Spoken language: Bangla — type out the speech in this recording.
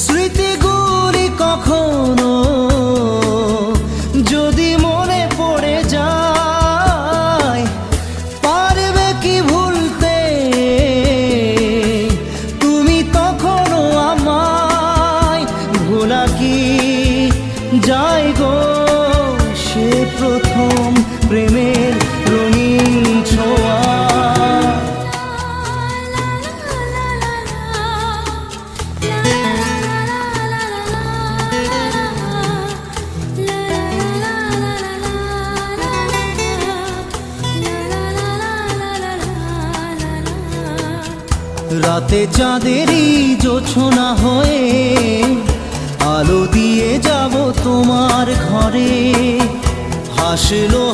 স্মৃতিগুলি কখনো যদি মনে পড়ে যায়, পারবে কি ভুলতে তুমি তখনো আমায়? ভোলা কি যায় গো সে প্রথম প্রেমের রঙিন ছোঁয়া? রাতে চাঁদেরই জোছনা হয়ে আলো দিয়ে যাব তোমার ঘরে। হাসলো